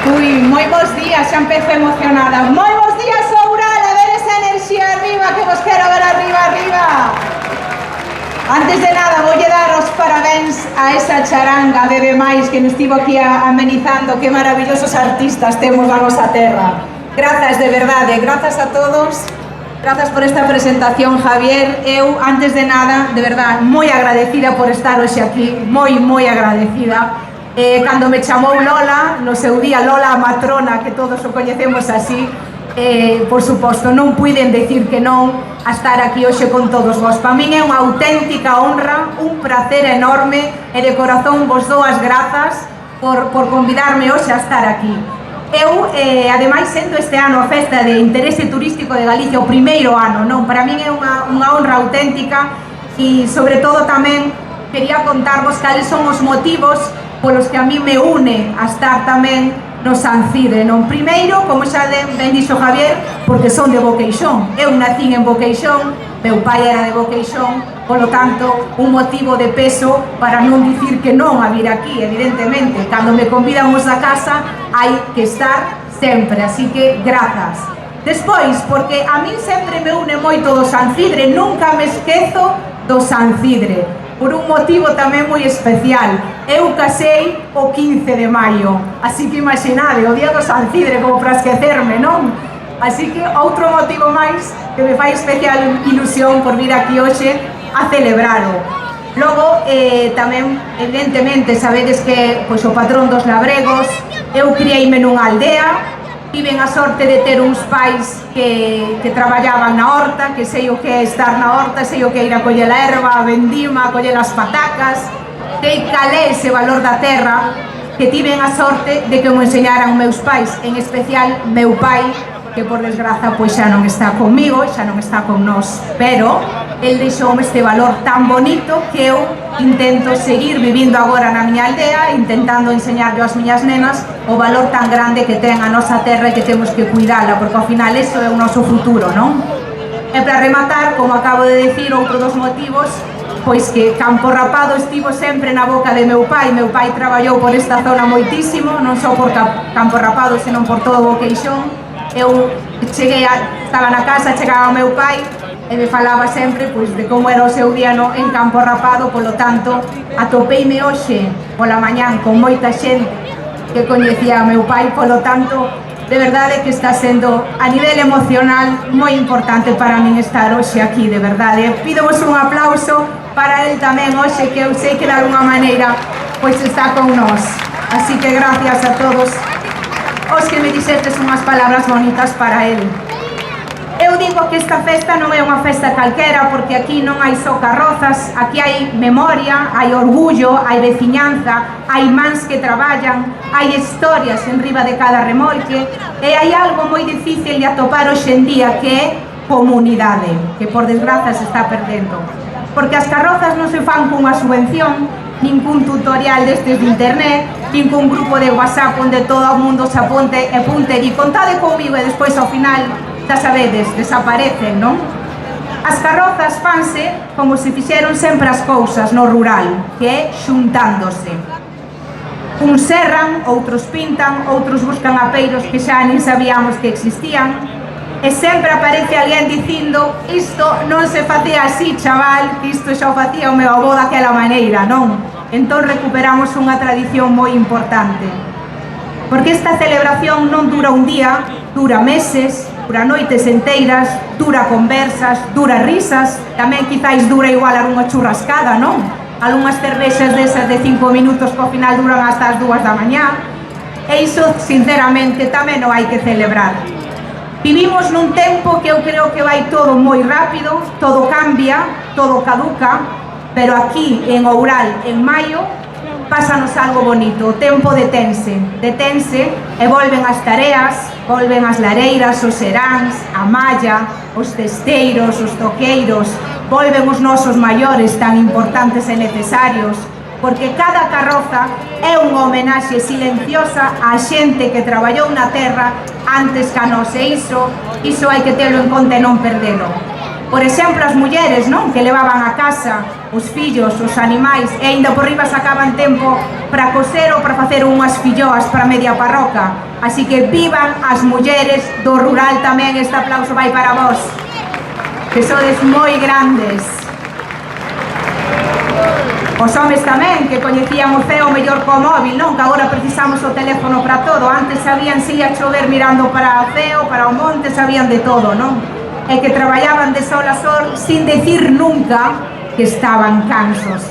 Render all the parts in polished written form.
Ui, moi bons días, xa empezo emocionada. Moi bons días, Oural, a ver esa enerxía arriba, que vos quero ver arriba, arriba. Antes de nada, voulle dar os parabéns a esa charanga Bebe Mais que nos estivo aquí amenizando. Que maravillosos artistas temos na nosa terra. Grazas, de verdade, grazas a todos. Grazas por esta presentación, Javier. Eu, antes de nada, de verdade, moi agradecida por estar hoxe aquí, moi agradecida. Cando me chamou Lola, no seu día, Lola a matrona, que todos o coñecemos así, por suposto, non puiden decir que non a estar aquí hoxe con todos vos. Para min é unha auténtica honra, un placer enorme, e de corazón vos dou as grazas por convidarme hoxe a estar aquí. Eu, ademais, sendo este ano a festa de interese turístico de Galicia, o primeiro ano, non? Para min é unha honra auténtica e, sobre todo, tamén quería contarvos cales son os motivos polos que a mí me une a estar tamén no Sancide, non? Primeiro, como xa ben dixo Javier, porque son de Boqueixón. Eu nacín en Boqueixón, meu pai era de Boqueixón, polo tanto, un motivo de peso para non dicir que non a vir aquí, evidentemente. Cando me convidan os da casa, hai que estar sempre, así que grazas. Despois, porque a min sempre me une moito do Sancidre, nunca me esquezo do Sancidre, por un motivo tamén moi especial. Eu casei o 15 de maio, así que imaginade, o día do Sancidre, como para esquecerme, non? Así que outro motivo máis que me fai especial ilusión por vir aquí hoxe a celebralo. Logo, tamén, evidentemente, sabedes que o patrón dos labregos, eu criei-me nunha aldea, tiven a sorte de ter uns pais que traballaban na horta, que sei o que é estar na horta, sei o que é ir a coller a erva, a vendima, a coller as patacas, sei cal é ese valor da terra, que tiven a sorte de que me enseñaran meus pais, en especial meu pai, que por desgraza pois xa non está conmigo, xa non está con nós, pero el deixoume este valor tan bonito que eu intento seguir vivindo agora na miña aldea, intentando enseñarlo ás miñas nenas o valor tan grande que ten a nosa terra e que temos que cuidala, porque ao final eso é o noso futuro, non? E para rematar, como acabo de decir, outro dos motivos, pois que Campo Rapado estivo sempre na boca de meu pai traballou por esta zona moitísimo, non só por Campo Rapado, senón por todo Boqueixón. Eu estaba na casa, chegaba meu pai e me falaba sempre de como era o seu día en Campo Rapado, polo tanto, atopeime hoxe pola mañán con moita xente que coñecía a meu pai, polo tanto, de verdade que está sendo a nivel emocional moi importante para min estar hoxe aquí, de verdade. Pidovos un aplauso para el tamén hoxe, que eu sei que de alguna maneira pois está con nós. Así que gracias a todos os que me dixestes unhas palabras bonitas para el. Eu digo que esta festa non é unha festa calquera, porque aquí non hai só carrozas, aquí hai memoria, hai orgullo, hai veciñanza, hai mans que traballan, hai historias en riba de cada remolque, e hai algo moi difícil de atopar hoxe en día, que é comunidade, que por desgraza se está perdendo. Porque as carrozas non se fan cunha subvención, ningún tutorial destes de internet, ningún grupo de WhatsApp onde todo o mundo se apunte e di contade comigo e despois ao final, xa sabedes, desaparecen, non? As carrozas fanse como se fixeron sempre as cousas no rural, que é xuntándose. Uns serran, outros pintan, outros buscan apeiros que xa nin sabíamos que existían, e sempre aparece alguén dicindo isto non se facía así, chaval, que isto xa o facía o meu avó daquela maneira, non? Entón recuperamos unha tradición moi importante. Porque esta celebración non dura un día, dura meses, dura noites enteiras, dura conversas, dura risas, tamén quizáis dura igual a unha churrascada, non? Algunhas cervexas desas de 5 minutos que ao final duran hasta as 2 da mañá, e iso, sinceramente, tamén non hai que celebrar. Vivimos nun tempo que eu creo que vai todo moi rápido, todo cambia, todo caduca, pero aquí, en Oural, en maio, pásanos algo bonito, o tempo detense e volven as tareas, volven as lareiras, os seráns, a malla, os cesteiros, os toqueiros, volven os nosos maiores tan importantes e necesarios, porque cada carroza é unha homenaxe silenciosa á xente que traballou na terra antes que a nós, e iso hai que telo en conta e non perdelo. Por exemplo, as mulleres, non? Que levaban a casa os fillos, os animais, e aínda por riba sacaban tempo para coser ou para facer unhas filloas para media parroca. Así que vivan as mulleres do rural tamén, este aplauso vai para vos, que sodes moi grandes. Os homes tamén, que coñecían o ceo mellor co móvil, non? Que agora precisamos o teléfono para todo. Antes sabían se ia chover mirando para o ceo, para o monte, sabían de todo, non? E que traballaban de sol a sol sin decir nunca que estaban cansos.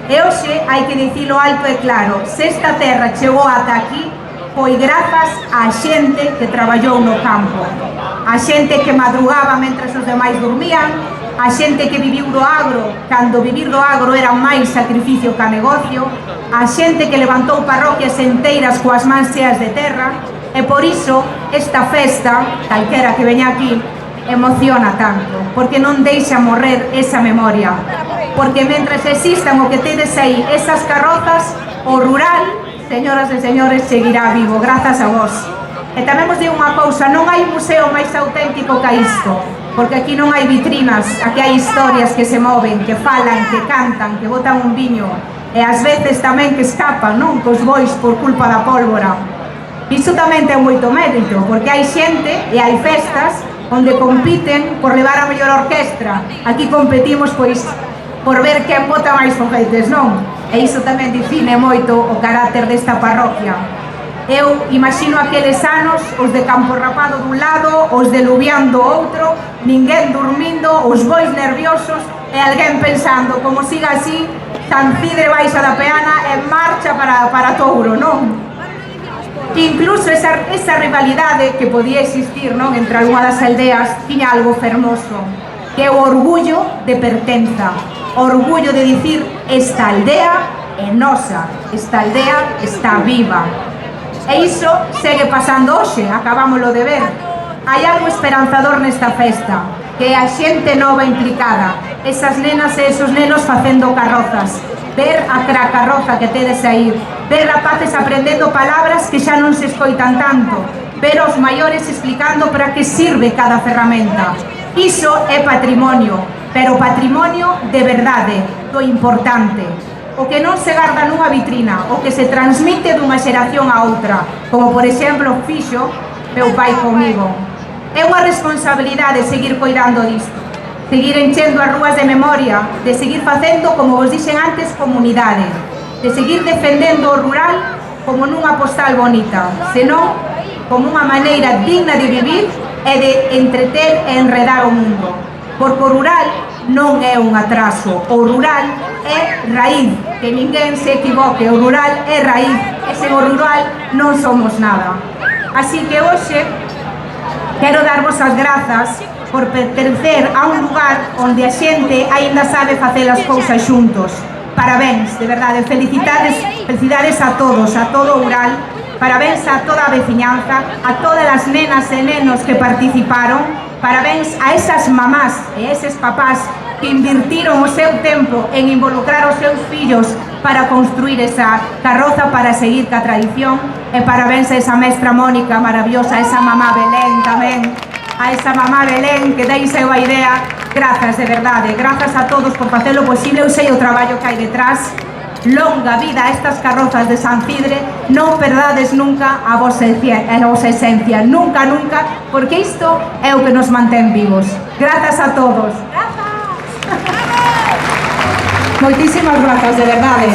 E hoxe hai que dicilo alto e claro, se esta terra chegou ata aquí, foi grazas á xente que traballou no campo, a xente que madrugaba mentre os demais dormían, a xente que viviu do agro, cando vivir do agro era máis sacrificio que negocio, a xente que levantou parroquias enteiras coas mans cheas de terra, e por iso esta festa, calquera que veña aquí, emociona tanto, porque non deixa morrer esa memoria, porque mentres existan o que tedes aí, esas carrozas, o rural, señoras e señores, seguirá vivo, grazas a vos. E tamén vos digo unha cousa, non hai museo máis auténtico que isto, porque aquí non hai vitrinas, aquí hai historias que se moven, que falan, que cantan, que botan un viño, e ás veces tamén que escapan, non? Cos bois por culpa da pólvora. Iso tamén ten moito mérito, porque hai xente e hai festas onde compiten por levar a mellor orquestra. Aquí competimos pois por ver quen bota máis foguetes, non? E iso tamén define moito o carácter desta parroquia. Eu imagino aqueles anos, os de Campo Rapado dun lado, os de Lubián do outro, ninguén dormindo, os bois nerviosos e alguén pensando, como siga así, Sancidre baixa da peana e marcha para Touro, non? Incluso esa rivalidade que podía existir, non, entre algunha das aldeas tiña algo fermoso, que é o orgullo de pertenza, o orgullo de dicir esta aldea é nosa, esta aldea está viva. E iso segue pasando hoxe, acabámoslo de ver. Hai algo esperanzador nesta festa, que é a xente nova implicada, esas nenas e esos nenos facendo carrozas, ver a carroza que tedes aí, ver rapaces aprendendo palabras que xa non se escoitan tanto, ver os maiores explicando para que sirve cada ferramenta. Iso é patrimonio, pero patrimonio de verdade, do importante. O que non se garda nunha vitrina, o que se transmite dunha xeración a outra, como por exemplo fixo meu pai comigo. É unha responsabilidade seguir coidando disto, seguir enchendo as rúas de memoria, de seguir facendo, como vos dixen antes, comunidade, de seguir defendendo o rural como nunha postal bonita, senón como unha maneira digna de vivir e de entreter e enredar o mundo. Porque o rural non é un atraso, o rural é raíz, que ninguén se equivoque, o rural é raíz, e sen o rural non somos nada. Así que hoxe quero darvos as grazas por pertencer a un lugar onde a xente aínda sabe facer as cousas xuntos. Parabéns, de verdade, felicidades a todos, a todo o rural, parabéns a toda a veciñanza, a todas as nenas e nenos que participaron, parabéns a esas mamás e eses papás que invirtiron o seu tempo en involucrar os seus fillos para construir esa carroza, para seguir ca tradición, e parabéns a esa mestra Mónica maravillosa, a esa mamá Belén tamén, a esa mamá Belén que deixa a idea. Grazas, de verdade, grazas a todos por facelo posible. Eu sei o traballo que hai detrás. Longa vida a estas carrozas de Sancidre, non perdades nunca a vosa esencia, nunca, nunca, porque isto é o que nos mantén vivos. Grazas a todos. Moitísimas grazas, de verdade.